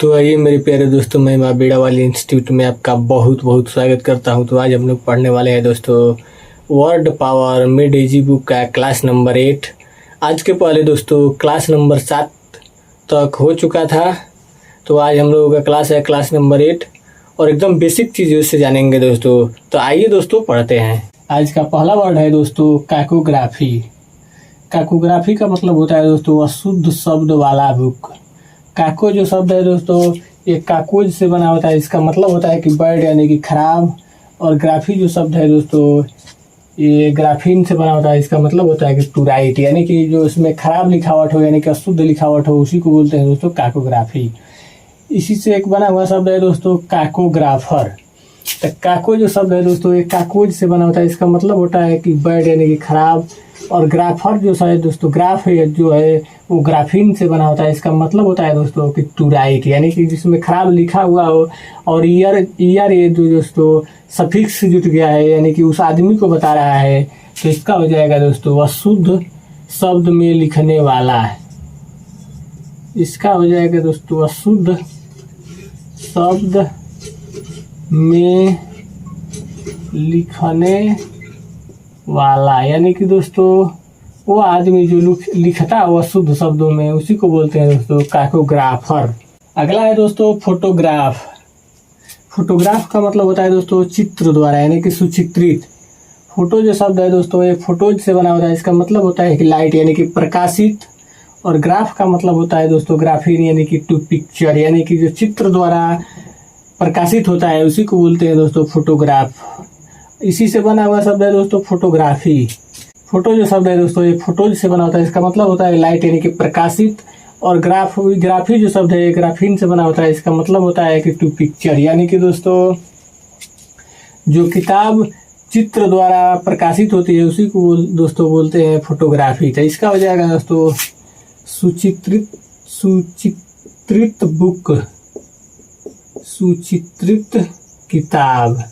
तो आइए मेरे प्यारे दोस्तों, मैं माँ बीड़ा वाली इंस्टीट्यूट में आपका बहुत बहुत स्वागत करता हूँ। तो आज हम लोग पढ़ने वाले हैं दोस्तों वर्ड पावर मिड एजी बुक का क्लास नंबर 8। आज के पहले दोस्तों क्लास नंबर 7 तक हो चुका था, तो आज हम लोगों का क्लास है क्लास नंबर 8 और एकदम बेसिक चीज़ उससे जानेंगे दोस्तों। तो आइए दोस्तों पढ़ते हैं। आज का पहला वर्ड है दोस्तों काकोग्राफी। काकोग्राफी का मतलब होता है दोस्तों अशुद्ध शब्द वाला बुक। काको जो शब्द है दोस्तों ये काकोज से बना होता है, इसका मतलब होता है कि बैड यानी कि खराब। और ग्राफी जो शब्द है दोस्तों ये ग्राफीन से बना होता है, इसका मतलब होता है कि टू राइट, यानी कि जो इसमें खराब लिखावट हो यानी कि अशुद्ध लिखावट हो उसी को बोलते हैं दोस्तों काकोग्राफी। इसी से एक बना हुआ शब्द है दोस्तों काकोग्राफर। तो काको जो शब्द है दोस्तों ये काकोज से बना होता है, इसका मतलब होता है कि बैड यानी कि खराब। और ग्राफर जो है दोस्तों ग्राफ है जो है वो ग्राफीन से बना होता है, इसका मतलब होता है दोस्तों कि टू राइट, यानी कि जिसमें खराब लिखा हुआ हो। और ईयर ये जो दोस्तों सफिक्स जुट गया है यानी कि उस आदमी को बता रहा है, तो इसका हो जाएगा दोस्तों अशुद्ध शब्द में लिखने वाला। इसका हो जाएगा दोस्तों अशुद्ध शब्द में लिखने वाला, यानी कि दोस्तों वो आदमी जो लिखता है वो शुद्ध शब्दों में उसी को बोलते हैं दोस्तों काकोग्राफर। अगला है दोस्तों फोटोग्राफ। फोटोग्राफ का मतलब होता है दोस्तों चित्र द्वारा यानी कि सुचित्रित। फोटो जो शब्द है दोस्तों ये फोटोज से बना होता है, इसका मतलब होता है कि लाइट यानी कि प्रकाशित। और ग्राफ का मतलब होता है दोस्तों ग्राफीन यानी कि टू पिक्चर, यानी कि जो चित्र द्वारा प्रकाशित होता है उसी को बोलते हैं दोस्तों फोटोग्राफ। इसी से बना हुआ शब्द है दोस्तों फोटोग्राफी। फोटो जो शब्द है दोस्तों ये फोटोज से बना होता है, इसका मतलब होता है लाइट यानी कि प्रकाशित। और ग्राफी जो शब्द है ग्राफीन से बना होता है, इसका मतलब होता है कि टू पिक्चर, यानी कि दोस्तों जो किताब चित्र द्वारा प्रकाशित होती है उसी को दोस्तों बोलते हैं फोटोग्राफी। तो इसका हो जाएगा दोस्तों सुचित्रित बुक, सुचित्रित किताब,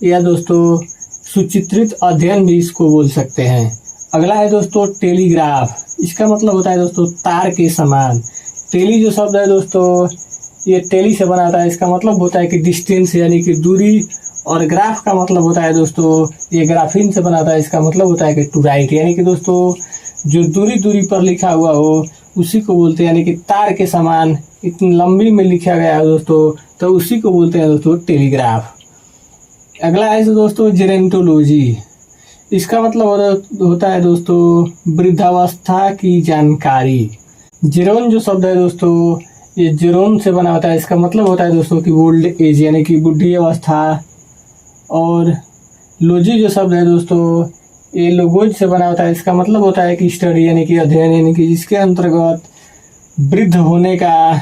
या दोस्तों सुचित्रित अध्ययन भी इसको बोल सकते हैं। अगला है दोस्तों टेलीग्राफ। इसका मतलब होता है दोस्तों तार के समान। टेली जो शब्द है दोस्तों ये टेली से बना होता है, इसका मतलब होता है कि डिस्टेंस यानी कि दूरी। और ग्राफ का मतलब होता है दोस्तों ये ग्राफीन से बना होता है, इसका मतलब होता है कि टू राइट, यानी कि दोस्तों जो दूरी पर लिखा हुआ हो उसी को बोलते हैं, यानी कि तार के समान इतनी लंबी में लिखा गया है दोस्तों, तो उसी को बोलते हैं दोस्तों टेलीग्राफ। अगला है दोस्तों जेरोंटोलॉजी। इसका मतलब होता है दोस्तों वृद्धावस्था की जानकारी। जेरोन जो शब्द है दोस्तों ये जेरोन से बना होता है, इसका मतलब होता है दोस्तों कि ओल्ड एज यानी कि बुढ़ी अवस्था। और लॉजी जो शब्द है दोस्तों ये लोगोज से बना होता है, इसका मतलब होता है कि स्टडी यानी कि अध्ययन, यानी कि जिसके अंतर्गत वृद्ध होने का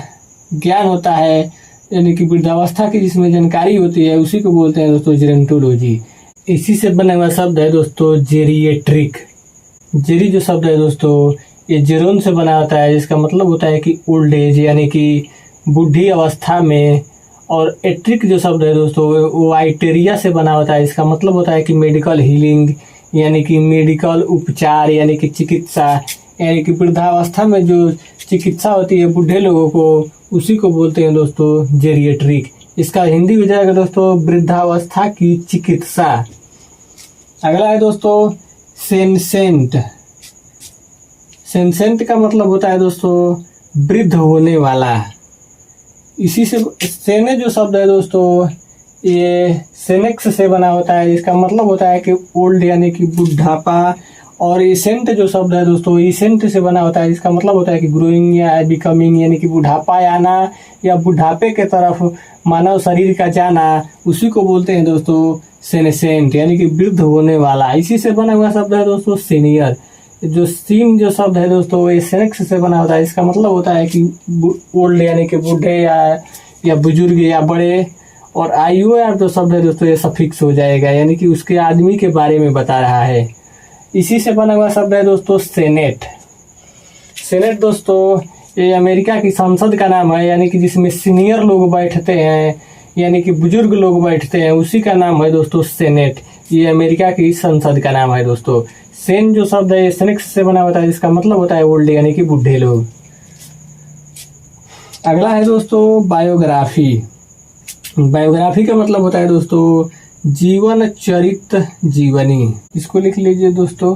ज्ञान होता है, यानी कि वृद्धावस्था की जिसमें जानकारी होती है उसी को बोलते हैं दोस्तों जेरोंटोलॉजी। इसी से बना हुआ शब्द है दोस्तों जेरिएट्रिक। जेरी जो शब्द है दोस्तों ये जेरोन से बना होता है, जिसका मतलब होता है कि ओल्ड एज यानी कि बुढ़ी अवस्था में। और एट्रिक जो शब्द है दोस्तों वो आइटेरिया से बना होता है, इसका मतलब होता है कि मेडिकल हीलिंग यानी कि मेडिकल उपचार, यानी कि चिकित्सा, यानी कि वृद्धावस्था में जो चिकित्सा होती है बूढ़े लोगों को उसी को बोलते हैं दोस्तों जेरिएट्रिक। इसका हिंदी हो जाएगा दोस्तों वृद्धावस्था की चिकित्सा। अगला है दोस्तों सेंसेंट। सेंसेंट का मतलब होता है दोस्तों वृद्ध होने वाला। इसी से सेने जो शब्द है दोस्तों ये सेनेक्स से बना होता है, इसका मतलब होता है कि ओल्ड यानी कि बुढ़ापा। और इसेंट जो शब्द है दोस्तों इसेंट से बना होता है, इसका मतलब होता है कि ग्रोइंग या बिकमिंग, यानी कि बुढ़ापा आना या बुढ़ापे के तरफ मानव शरीर का जाना, उसी को बोलते हैं दोस्तों सेनेसेंट, यानी कि वृद्ध होने वाला। इसी से बना हुआ शब्द है दोस्तों सीनियर। जो सीन जो शब्द है दोस्तों ये सेनेक्स से बना होता है, इसका मतलब होता है कि ओल्ड यानी कि बूढ़े या बुजुर्ग या बड़े। और आईओआर जो शब्द है दोस्तों ये सफिक्स हो जाएगा, यानी कि उसके आदमी के बारे में बता रहा है। इसी से बना हुआ शब्द है दोस्तों सेनेट। सेनेट दोस्तों ये अमेरिका की संसद का नाम है, यानी कि जिसमें सीनियर लोग बैठते हैं यानी कि बुजुर्ग लोग बैठते हैं उसी का नाम है दोस्तों सेनेट। ये अमेरिका की संसद का नाम है दोस्तों। सेन जो शब्द है सेनेक्स से बना होता है, जिसका मतलब होता है ओल्ड यानी कि बूढ़े लोग। अगला है दोस्तों बायोग्राफी। बायोग्राफी का मतलब होता है दोस्तों जीवन चरित्र जीवनी। इसको लिख लीजिए दोस्तों।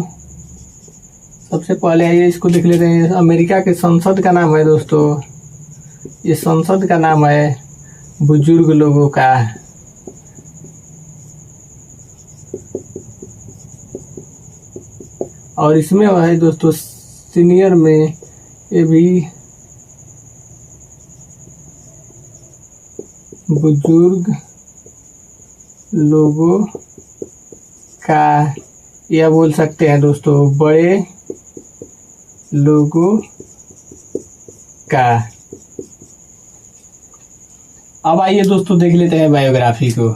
सबसे पहले आइए इसको देख लेते हैं। अमेरिका के संसद का नाम है दोस्तों, ये संसद का नाम है बुजुर्ग लोगों का। और इसमें है दोस्तों सीनियर में ये भी बुजुर्ग लोगों का, या बोल सकते हैं दोस्तों बड़े लोगों का। अब आइए दोस्तों देख लेते हैं बायोग्राफी को।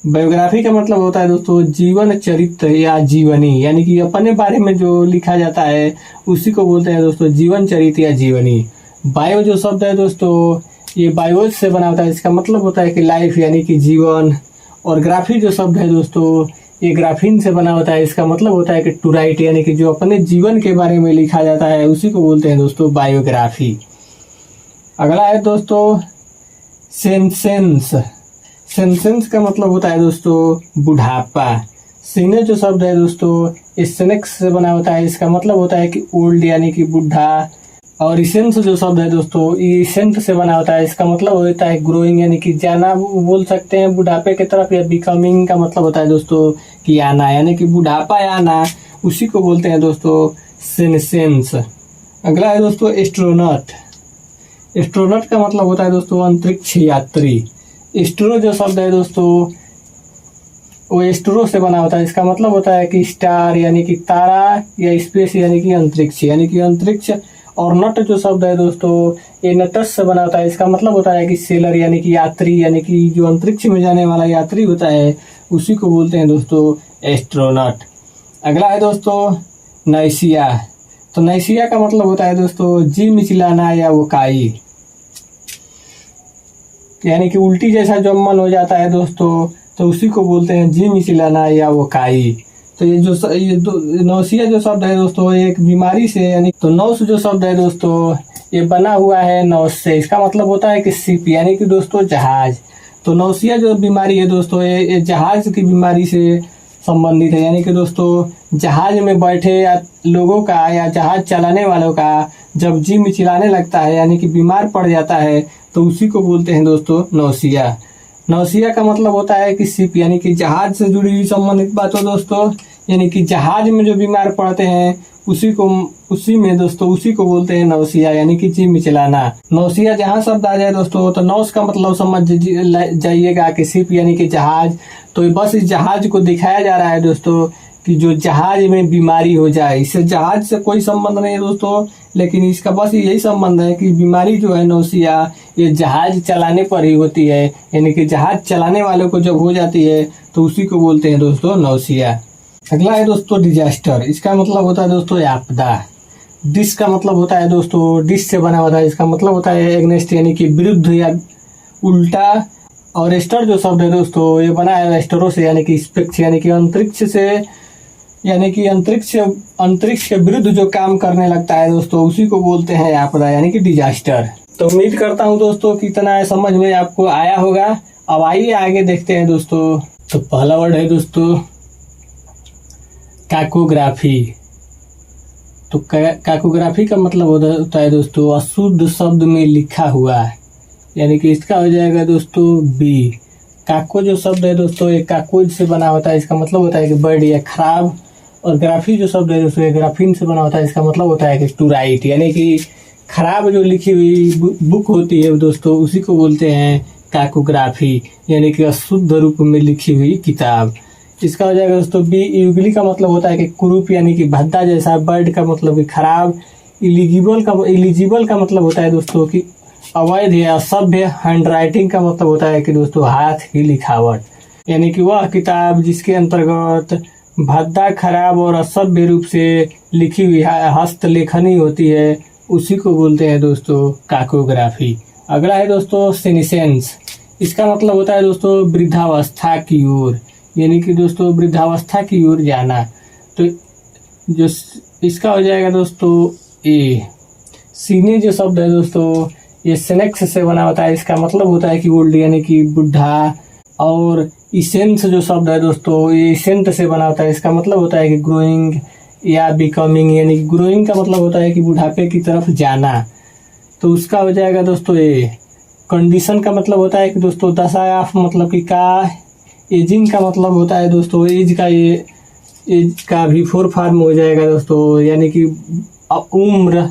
बायोग्राफी का मतलब होता है दोस्तों जीवन चरित्र या जीवनी, यानी कि अपने बारे में जो लिखा जाता है उसी को बोलते हैं दोस्तों जीवन चरित्र या जीवनी। बायो जो शब्द है दोस्तों ये बायोज से बना होता है, इसका मतलब होता है कि लाइफ यानी कि जीवन। और ग्राफी जो शब्द है दोस्तों ये ग्राफीन से बना होता है, इसका मतलब होता है कि टू राइट, यानी कि जो अपने जीवन के बारे में लिखा जाता है उसी को बोलते हैं दोस्तों बायोग्राफी। अगला है दोस्तों सेंसेंस। सेंसेंस का मतलब होता है दोस्तों बुढ़ापा। सीने जो शब्द है दोस्तों इस सेनेक्स से बना होता है, इसका मतलब होता है कि ओल्ड यानी कि बुढ़ा। और इसेंस जो शब्द है दोस्तों ये इसेंट से बना होता है, इसका मतलब होता है ग्रोइंग यानी कि जाना बोल सकते हैं बुढ़ापे की तरफ। या बिकमिंग का मतलब होता है दोस्तों कि आना, यानी कि बुढ़ापा आना, उसी को बोलते हैं दोस्तों सेंसेंस। अगला है दोस्तों एस्ट्रोनॉट। एस्ट्रोनॉट का मतलब होता है दोस्तों अंतरिक्ष यात्री। एस्ट्रो जो शब्द है दोस्तों वो एस्ट्रो से बना होता है, इसका मतलब होता है कि स्टार यानी कि तारा, या स्पेस यानी कि अंतरिक्ष यानी कि अंतरिक्ष। और नट जो शब्द है दोस्तों ये नटस से बना होता है, इसका मतलब होता है कि सेलर यानी कि यात्री, यानी कि जो अंतरिक्ष में जाने वाला यात्री होता है उसी को बोलते हैं दोस्तों एस्ट्रोनॉट। अगला है दोस्तों नैसिया। तो नैसिया का मतलब होता है दोस्तों जी मिचलाना या वकाई, यानी कि उल्टी जैसा जब मन हो जाता है दोस्तों तो उसी को बोलते हैं जी मिचलाना या वकाई। तो ये नौसिया जो शब्द है दोस्तों एक बीमारी से, यानी तो नौस जो शब्द है दोस्तों ये बना हुआ है नौस से, इसका मतलब होता है कि शिप यानी कि दोस्तों जहाज। तो नौसिया जो बीमारी है दोस्तों ये जहाज की बीमारी से संबंधित है, यानी कि दोस्तों जहाज में बैठे या लोगों का या जहाज चलाने वालों का जब जी मिचलाने लगता है यानी कि बीमार पड़ जाता है तो उसी को बोलते हैं दोस्तों नौसिया। नौसिया का मतलब होता है कि शिप यानी कि जहाज से जुड़ी हुई संबंधित बात हो दोस्तों, यानी कि जहाज में जो बीमार पड़ते हैं उसी को बोलते हैं नौसिया, यानी कि जी मिचलाना। नौसिया जहाँ शब्द आ जाए दोस्तों तो नौस का मतलब समझ जाइएगा कि शिप यानी कि जहाज। तो बस इस जहाज को दिखाया जा रहा है दोस्तों कि जो जहाज में बीमारी हो जाए। इससे जहाज से कोई संबंध नहीं है दोस्तों, लेकिन इसका बस यही संबंध है कि बीमारी जो है नौसिया ये जहाज चलाने पर ही होती है, यानी कि जहाज चलाने वालों को जब हो जाती है तो उसी को बोलते हैं दोस्तों नौसिया। अगला है दोस्तों डिजास्टर। इसका मतलब होता है दोस्तों आपदा। डिस का मतलब होता है दोस्तों डिस से बना होता है, इसका मतलब होता है एग्नेस्ट यानी कि विरुद्ध या उल्टा। और एस्टर जो शब्द है दोस्तों ये बना है एस्टरो से, यानी कि स्पेक्स यानी कि अंतरिक्ष से, यानी कि अंतरिक्ष के विरुद्ध जो काम करने लगता है दोस्तों उसी को बोलते हैं आपदा यानी कि डिजास्टर। तो उम्मीद करता हूं दोस्तों कि इतना समझ में आपको आया होगा। अब आइए आगे देखते हैं दोस्तों। तो पहला वर्ड है दोस्तों काकोग्राफी। तो काकोग्राफी का मतलब होता है दोस्तों अशुद्ध शब्द में लिखा हुआ, यानी कि इसका हो जाएगा दोस्तों बी। काको जो शब्द है दोस्तों ये काकोज से बना होता है, इसका मतलब होता है कि बर्ड या खराब। और ग्राफी जो शब्द है दोस्तों ये ग्राफीन से बना होता है, इसका मतलब होता है कि टू राइट, यानी कि खराब जो लिखी हुई बुक होती है दोस्तों उसी को बोलते हैं काकोग्राफी, यानी कि अशुद्ध रूप में लिखी हुई किताब। इसका हो जाएगा दोस्तों बी। युगली का मतलब होता है कि कुरूप यानी कि भद्दा जैसा। बर्ड का मतलब कि खराब। इलिजिबल का मतलब होता है दोस्तों कि अवैध या असभ्य। हैंडराइटिंग का मतलब होता है कि दोस्तों हाथ की लिखावट, यानी कि वह किताब जिसके अंतर्गत भद्दा, खराब और असभ्य रूप से लिखी हुई हस्तलेखनी होती है उसी को बोलते हैं दोस्तों काकोग्राफी। अगला है दोस्तों सेनिसेंस। इसका मतलब होता है दोस्तों वृद्धावस्था की ओर, यानी कि दोस्तों वृद्धावस्था की ओर जाना। तो जो इसका हो जाएगा दोस्तों ए। सीने जो शब्द है दोस्तों ये सेनेक्स से बना होता है, इसका मतलब होता है कि ओल्ड यानी कि बुढ़ा। और इसेंस जो शब्द है दोस्तों, ये इसेंट से बना होता है, इसका मतलब होता है कि ग्रोइंग या बिकमिंग, यानी कि ग्रोइंग का मतलब होता है कि बुढ़ापे की तरफ जाना। तो उसका हो जाएगा दोस्तों ये। कंडीशन का मतलब होता है कि दोस्तों दशा या मतलब कि का। एजिंग का मतलब होता है दोस्तों एज का, ये एज का भी फोर फॉर्म हो जाएगा दोस्तों, यानी कि उम्र।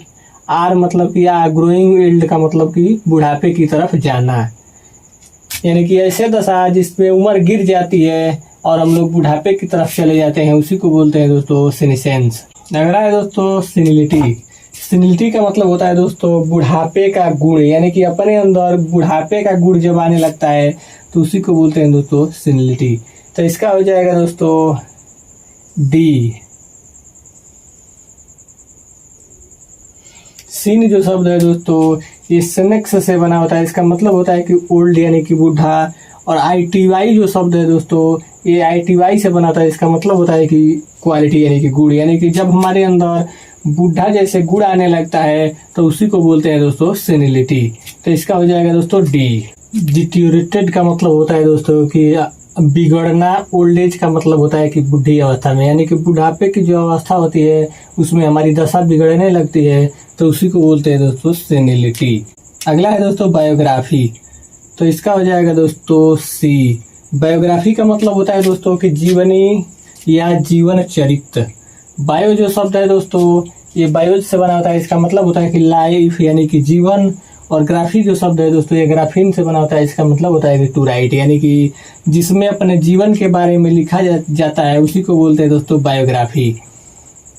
आर मतलब कि ग्रोइंग एल्ड का मतलब कि बुढ़ापे की तरफ जाना, यानी कि ऐसे दशा जिसमें उम्र गिर जाती है और हम लोग बुढ़ापे की तरफ चले जाते हैं, उसी को बोलते हैं दोस्तों सेनेसेंस। अगला है दोस्तों सेनिलिटी। सेनिलिटी का मतलब होता है दोस्तों बुढ़ापे का गुण, यानी कि अपने अंदर बुढ़ापे का गुण जब आने लगता है तो उसी को बोलते हैं दोस्तों सेनिलिटी। तो इसका हो जाएगा दोस्तों डी। सीन जो शब्द है दोस्तों, ये सेनेक्स से बना होता है, इसका मतलब होता है कि ओल्ड यानी कि बूढ़ा। और ITY जो शब्द है दोस्तों, ये ITY से बना होता है, इसका मतलब होता है कि क्वालिटी यानी कि गुण, यानी कि जब हमारे अंदर बूढ़ा जैसे गुण आने लगता है तो उसी को बोलते हैं दोस्तों सेनिलिटी। तो इसका हो जाएगा दोस्तों डी। डिट्यूरेटेड का मतलब होता है दोस्तों कि बिगड़ना। ओल्ड एज का मतलब होता है कि बुढ़ी अवस्था में, यानी कि बुढ़ापे की जो अवस्था होती है उसमें हमारी दशा बिगड़ने लगती है, तो उसी को बोलते हैं दोस्तों सेनिलिटी। अगला है दोस्तों बायोग्राफी। तो इसका हो जाएगा दोस्तों सी। बायोग्राफी का मतलब होता है दोस्तों कि जीवनी या जीवन चरित्र। बायो जो शब्द है दोस्तों, ये बायोज से बना होता है, इसका मतलब होता है कि लाइफ यानी कि जीवन। और ग्राफी जो शब्द है दोस्तों, ये ग्राफीन से बना होता है, इसका मतलब होता है कि टू राइट, यानी कि जिसमें अपने जीवन के बारे में लिखा जाता है उसी को बोलते हैं दोस्तों बायोग्राफी।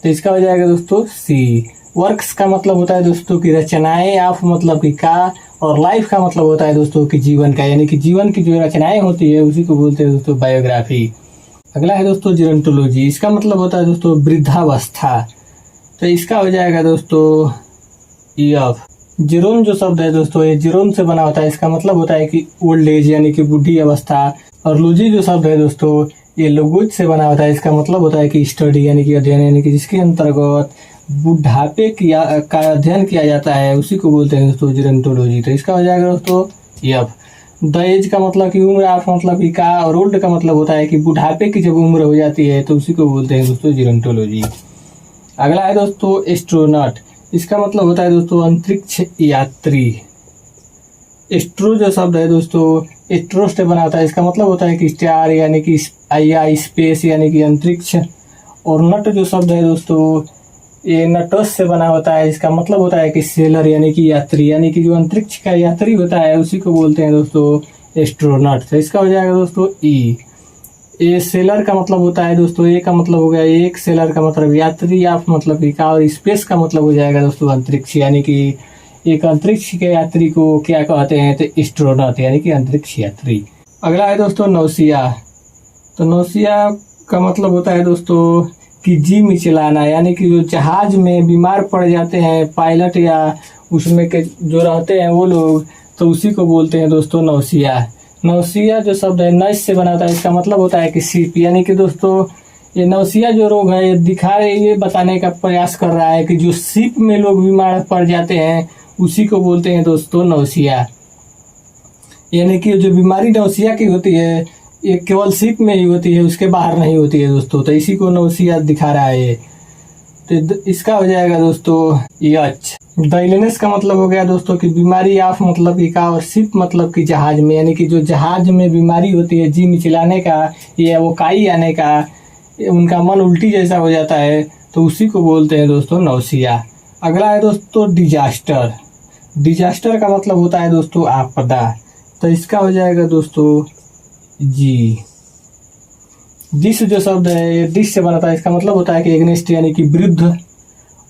तो इसका हो जाएगा दोस्तों सी। वर्क्स का मतलब होता है दोस्तों की रचनाएं, ऑफ मतलब की का। और लाइफ का मतलब होता है दोस्तों की जीवन का, यानी कि जीवन की जो रचनाएं होती है उसी को बोलते हैं दोस्तों बायोग्राफी। अगला है दोस्तों जीरोंटोलॉजी। इसका मतलब होता है दोस्तों वृद्धावस्था। तो इसका हो जाएगा दोस्तों एफ। जीरोन जो शब्द है दोस्तों, ये जीरोन से बना होता है, इसका मतलब होता है कि ओल्ड एज यानी कि बुढ़ी अवस्था। और लॉजी जो शब्द है दोस्तों, ये लोगोज से बना होता है, इसका मतलब होता है कि स्टडी यानी कि अध्ययन, यानी कि जिसके अंतर्गत बुढ़ापे का अध्ययन किया जाता है उसी को बोलते हैं दोस्तों जीरोंटोलॉजी। तो इसका हो जाएगा दोस्तों एफ। द एज का मतलब कि उम्र, आफ मतलब कि का। और ओल्ड का मतलब होता है कि बुढ़ापे की जब उम्र हो जाती है तो उसी को बोलते हैं दोस्तों जीरोंटोलॉजी। अगला है दोस्तों एस्ट्रोनॉट। इसका मतलब होता है दोस्तों अंतरिक्ष यात्री। एस्ट्रो जो शब्द है दोस्तों, एस्ट्रो से बना होता है, इसका मतलब होता है कि स्टार यानी कि स्पेस यानी कि अंतरिक्ष। और नट जो शब्द है दोस्तों, ये नटस से बना होता है, इसका मतलब होता है कि सेलर यानी कि यात्री, यानी कि जो अंतरिक्ष का यात्री होता है उसी को बोलते हैं दोस्तों एस्ट्रोनॉट। तो इसका हो जाएगा दोस्तों ई। ए सेलर का मतलब होता है दोस्तों, ए का मतलब हो गया एक, सेलर का मतलब यात्री, आप मतलब का। और स्पेस का मतलब हो जाएगा दोस्तों अंतरिक्ष, यानी कि एक अंतरिक्ष के यात्री को क्या कहते हैं तो एस्ट्रोनॉट यानी कि अंतरिक्ष यात्री। अगला है दोस्तों नौसिया। तो नौसिया का मतलब होता है दोस्तों कि जिम चलाना, यानी कि जो जहाज में बीमार पड़ जाते हैं पायलट या उसमें के जो रहते हैं वो लोग, तो उसी को बोलते हैं दोस्तों नौसिया। नौसिया जो शब्द है नस से बना था, इसका मतलब होता है कि शिप, यानी कि दोस्तों ये नौसिया जो रोग है ये बताने का प्रयास कर रहा है कि जो शिप में लोग बीमार पड़ जाते हैं उसी को बोलते हैं दोस्तों नौसिया। यानी कि जो बीमारी नौसिया की होती है ये केवल शिप में ही होती है, उसके बाहर नहीं होती है दोस्तों। तो इसी को नौसिया दिखा रहा है ये। तो इसका हो जाएगा दोस्तों यच। डायलिनेस का मतलब हो गया दोस्तों कि बीमारी, आफ मतलब की का। और शिप मतलब कि जहाज में, यानी कि जो जहाज में बीमारी होती है जी मिचलाने का या वो काई आने का, उनका मन उल्टी जैसा हो जाता है, तो उसी को बोलते हैं दोस्तों नौसिया। अगला है दोस्तों डिजास्टर। डिजास्टर का मतलब होता है दोस्तों आपदा। तो इसका हो जाएगा दोस्तों जी। डिस जो शब्द है ये डिस से बनता है, इसका मतलब होता है कि एग्नेस्ट यानी कि विरुद्ध।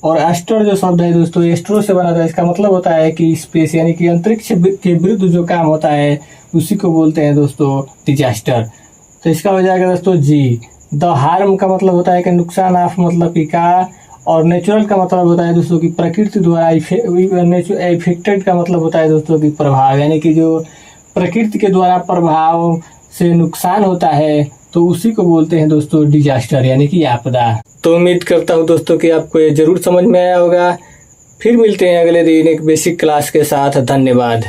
और एस्टर जो शब्द है दोस्तों एस्ट्रो से बना था, इसका मतलब होता है कि स्पेस यानी कि अंतरिक्ष के विरुद्ध जो काम होता है उसी को बोलते हैं दोस्तों डिजास्टर। तो इसका हो जाएगा दोस्तों जी। द हार्म का मतलब होता है कि नुकसान, आफ मतलब कि का। और नेचुरल का मतलब होता है दोस्तों की प्रकृति द्वारा इफेक्टेड का मतलब होता है दोस्तों की प्रभाव, यानी कि जो प्रकृति के द्वारा प्रभाव से नुकसान होता है तो उसी को बोलते हैं दोस्तों डिजास्टर यानी कि आपदा। तो उम्मीद करता हूँ दोस्तों कि आपको ये जरूर समझ में आया होगा। फिर मिलते हैं अगले दिन एक बेसिक क्लास के साथ। धन्यवाद।